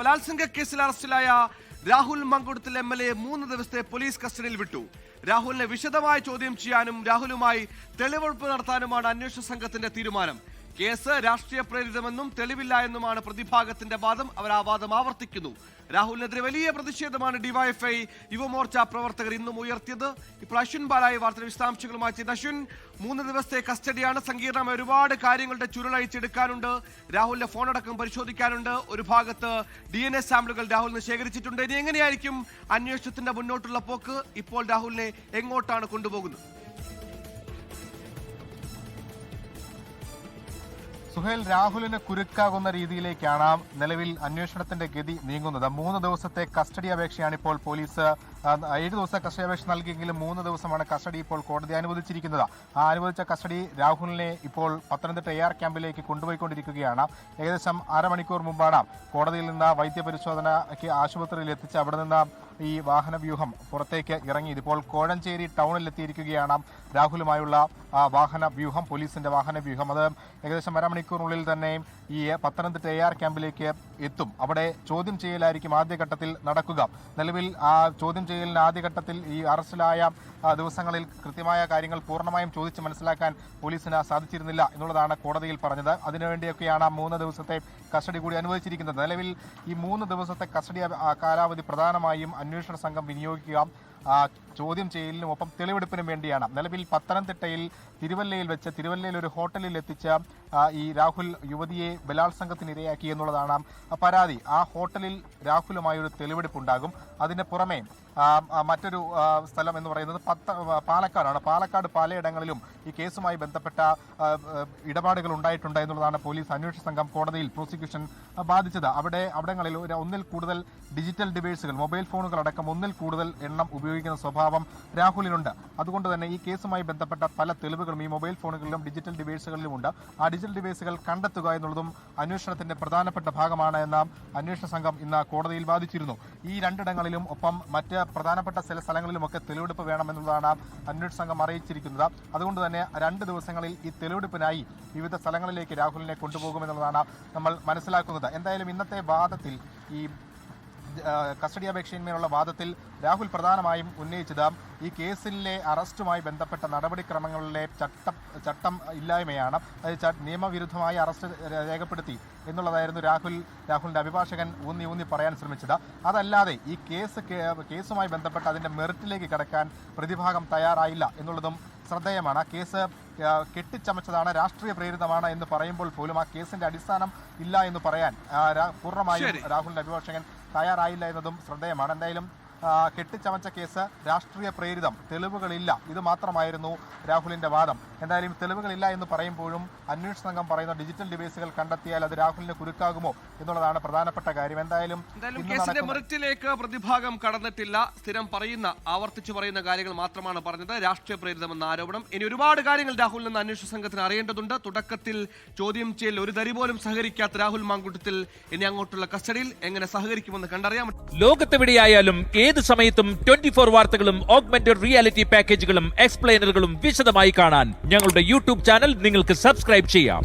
ബലാത്സംഗ കേസിൽ അറസ്റ്റിലായ രാഹുൽ മങ്കുടത്തിൽ MLA 3 ദിവസത്തെ പോലീസ് കസ്റ്റഡിയിൽ വിട്ടു. രാഹുലിനെ വിശദമായി ചോദ്യം ചെയ്യാനും രാഹുലുമായി തെളിവെടുപ്പ് നടത്താനുമാണ് അന്വേഷണ സംഘത്തിന്റെ തീരുമാനം. കേസ് രാഷ്ട്രീയ പ്രേരിതമെന്നും തെളിവില്ല എന്നുമാണ് പ്രതിഭാഗത്തിന്റെ വാദം. അവർ ആ വാദം ആവർത്തിക്കുന്നു. രാഹുലിനെതിരെ വലിയ പ്രതിഷേധമാണ് ഡിവൈഎഫ്ഐ യുവമോർച്ച പ്രവർത്തകർ ഇന്നും ഉയർത്തിയത്. ഇപ്പോൾ അശ്വിൻ ബാലായി വാർത്തയുടെ വിശദാംശങ്ങളുമായി ചെയ്ത്. അശ്വിൻ, 3 ദിവസത്തെ കസ്റ്റഡിയാണ്. സങ്കീർണമായ ഒരുപാട് കാര്യങ്ങളുടെ ചുരുളഴിച്ചെടുക്കാനുണ്ട്. രാഹുലിന്റെ ഫോണടക്കം പരിശോധിക്കാനുണ്ട്. ഒരു ഭാഗത്ത് DNA സാമ്പിളുകൾ രാഹുലിന് ശേഖരിച്ചിട്ടുണ്ട്. ഇനി എങ്ങനെയായിരിക്കും അന്വേഷണത്തിന്റെ മുന്നോട്ടുള്ള പോക്ക്? ഇപ്പോൾ രാഹുലിനെ എങ്ങോട്ടാണ് കൊണ്ടുപോകുന്നത്? സുഹേൽ, രാഹുലിന് കുരുക്കാകുന്ന രീതിയിലേക്കാണ് നിലവിൽ അന്വേഷണത്തിന്റെ ഗതി നീങ്ങുന്നത്. 3 ദിവസത്തെ കസ്റ്റഡി അപേക്ഷയാണ് ഇപ്പോൾ പോലീസ് 7 ദിവസത്തെ കസ്റ്റഡി അപേക്ഷ നൽകിയെങ്കിലും 3 ദിവസമാണ് കസ്റ്റഡി ഇപ്പോൾ കോടതി അനുവദിച്ചിരിക്കുന്നത്. ആ അനുവദിച്ച കസ്റ്റഡി രാഹുലിനെ ഇപ്പോൾ പത്തനംതിട്ട AR ക്യാമ്പിലേക്ക് കൊണ്ടുപോയിക്കൊണ്ടിരിക്കുകയാണ്. ഏകദേശം അരമണിക്കൂർ മുമ്പാണ് കോടതിയിൽ നിന്ന് വൈദ്യപരിശോധനയ്ക്ക് ആശുപത്രിയിൽ എത്തിച്ച് അവിടെ നിന്ന് ഈ വാഹനവ്യൂഹം പുറത്തേക്ക് ഇറങ്ങിയത്. ഇപ്പോൾ കോഴഞ്ചേരി ടൗണിലെത്തിയിരിക്കുകയാണ് രാഹുലുമായുള്ള വാഹനവ്യൂഹം, പോലീസിന്റെ വാഹനവ്യൂഹം. അത് ഏകദേശം അരമണിക്കൂറിനുള്ളിൽ തന്നെ ഈ പത്തനംതിട്ട AR ക്യാമ്പിലേക്ക് എത്തും. അവിടെ ചോദ്യം ചെയ്യലായിരിക്കും ആദ്യഘട്ടത്തിൽ നടക്കുക. നിലവിൽ ആ ചോദ്യം ചെയ്യലിന് ആദ്യഘട്ടത്തിൽ ഈ അറസ്റ്റിലായ ദിവസങ്ങളിൽ കൃത്യമായ കാര്യങ്ങൾ പൂർണ്ണമായും ചോദിച്ച് മനസ്സിലാക്കാൻ പോലീസിന് സാധിച്ചിരുന്നില്ല എന്നുള്ളതാണ് കോടതിയിൽ പറഞ്ഞത്. അതിനുവേണ്ടിയൊക്കെയാണ് 3 ദിവസത്തെ കസ്റ്റഡി കൂടി അനുവദിച്ചിരിക്കുന്നത്. നിലവിൽ ഈ 3 ദിവസത്തെ കസ്റ്റഡി കാലാവധി പ്രധാനമായും അന്വേഷണ സംഘം വിനിയോഗിക്കുക ചോദ്യം ചെയ്യലിനും ഒപ്പം തെളിവെടുപ്പിനും വേണ്ടിയാണ്. നിലവിൽ പത്തനംതിട്ടയിൽ തിരുവല്ലയിൽ വെച്ച് തിരുവല്ലയിൽ ഒരു ഹോട്ടലിൽ എത്തിച്ച ഈ രാഹുൽ യുവതിയെ ബലാത്സംഗത്തിനിരയാക്കി എന്നുള്ളതാണ് പരാതി. ആ ഹോട്ടലിൽ രാഹുലുമായൊരു തെളിവെടുപ്പുണ്ടാകും. അതിന് പുറമെ മറ്റൊരു സ്ഥലം എന്ന് പറയുന്നത് പാലക്കാടാണ്. പാലക്കാട് പലയിടങ്ങളിലും ഈ കേസുമായി ബന്ധപ്പെട്ട ഇടപാടുകൾ ഉണ്ടായിട്ടുണ്ട് എന്നുള്ളതാണ് പോലീസ് അന്വേഷണ സംഘം കോടതിയിൽ പ്രോസിക്യൂഷൻ ബാധിച്ചത്. അവിടങ്ങളിൽ ഒന്നിൽ കൂടുതൽ ഡിജിറ്റൽ ഡിവൈസുകൾ, മൊബൈൽ ഫോണുകൾ അടക്കം ഒന്നിൽ കൂടുതൽ എണ്ണം ഉപയോഗിക്കുന്ന സ്വഭാവം രാഹുലിനുണ്ട്. അതുകൊണ്ട് തന്നെ ഈ കേസുമായി ബന്ധപ്പെട്ട പല തെളിവുകളും ഈ മൊബൈൽ ഫോണുകളിലും ഡിജിറ്റൽ ഡിവൈസുകളിലുമുണ്ട്. ആ ഡിജിറ്റൽ ഡിവൈസുകൾ കണ്ടെത്തുക എന്നുള്ളതും അന്വേഷണത്തിന്റെ പ്രധാനപ്പെട്ട ഭാഗമാണ് എന്ന് അന്വേഷണ സംഘം ഇന്ന് കോടതിയിൽ വാദിച്ചിരുന്നു. ഈ രണ്ടിടങ്ങളിലും ഒപ്പം മറ്റ് പ്രധാനപ്പെട്ട ചില സ്ഥലങ്ങളിലുമൊക്കെ തെളിവെടുപ്പ് വേണമെന്നുള്ളതാണ് അന്വേഷണ സംഘം അറിയിച്ചിരിക്കുന്നത്. അതുകൊണ്ട് തന്നെ 2 ദിവസങ്ങളിൽ ഈ തെളിവെടുപ്പിനായി വിവിധ സ്ഥലങ്ങളിലേക്ക് രാഹുലിനെ കൊണ്ടുപോകുമെന്നുള്ളതാണ് നമ്മൾ മനസ്സിലാക്കുന്നത്. എന്തായാലും ഇന്നത്തെ വാദത്തിൽ ഈ കസ്റ്റഡി അപേക്ഷയിന്മേലുള്ള വാദത്തിൽ രാഹുൽ പ്രധാനമായും ഉന്നയിച്ചത് ഈ കേസിലെ അറസ്റ്റുമായി ബന്ധപ്പെട്ട നടപടിക്രമങ്ങളിലെ ചട്ടം ഇല്ലായ്മയാണ്. നിയമവിരുദ്ധമായി അറസ്റ്റ് രേഖപ്പെടുത്തി എന്നുള്ളതായിരുന്നു രാഹുലിന്റെ അഭിഭാഷകൻ ഊന്നി പറയാൻ ശ്രമിച്ചത്. അതല്ലാതെ ഈ കേസുമായി ബന്ധപ്പെട്ട് അതിന്റെ മെറിറ്റിലേക്ക് കടക്കാൻ പ്രതിഭാഗം തയ്യാറായില്ല എന്നുള്ളതും ശ്രദ്ധേയമാണ്. കേസ് കെട്ടിച്ചമച്ചതാണ്, രാഷ്ട്രീയ പ്രേരിതമാണ് എന്ന് പറയുമ്പോൾ പോലും ആ കേസിന്റെ അടിസ്ഥാനം ഇല്ല എന്ന് പറയാൻ പൂർണ്ണമായും രാഹുലിന്റെ അഭിഭാഷകൻ തയ്യാറായില്ല എന്നതും ശ്രദ്ധേയമാണ്. എന്തായാലും കെട്ടിച്ചമച്ച കേസ്, രാഷ്ട്രീയ പ്രേരിതം, തെളിവുകളില്ല, ഇത് മാത്രമായിരുന്നു രാഹുലിന്റെ വാദം. എന്തായാലും തെളിവുകളില്ല എന്ന് പറയുമ്പോഴും അന്വേഷണ സംഘം പറയുന്ന ഡിജിറ്റൽ ഡിവൈസുകൾ കണ്ടെത്തിയാൽ അത് രാഹുലിന് കുരുക്കാകുമോ എന്നുള്ളതാണ് പ്രധാനപ്പെട്ട കാര്യം. എന്തായാലും കേസിന്റെ മെറിറ്റിലേക്ക് പ്രതിഭാഗം കടന്നിട്ടില്ല. സ്ഥിരം ആവർത്തിച്ചു പറയുന്ന കാര്യങ്ങൾ മാത്രമാണ് പറഞ്ഞത്. രാഷ്ട്രീയ പ്രേരിതമെന്ന ആരോപണം. ഇനി ഒരുപാട് കാര്യങ്ങൾ രാഹുലിൽ നിന്ന് അന്വേഷണ സംഘത്തിന് അറിയേണ്ടതുണ്ട്. തുടക്കത്തിൽ ചോദ്യം ചെയ്യൽ ഒരു തരി പോലും സഹകരിക്കാത്ത രാഹുൽ മാങ്കുട്ടത്തിൽ ഇനി അങ്ങോട്ടുള്ള കസ്റ്റഡിയിൽ എങ്ങനെ സഹകരിക്കുമെന്ന് കണ്ടറിയാം. ലോകത്തെവിടെയായാലും ഏത് സമയത്തും 24 വാർത്തകളും ഓഗ്മെന്റഡ് റിയാലിറ്റി പാക്കേജുകളും എക്സ്പ്ലെയിനറുകളും വിശദമായി കാണാൻ ഞങ്ങളുടെ YouTube ചാനൽ നിങ്ങൾക്ക് സബ്സ്ക്രൈബ് ചെയ്യാം.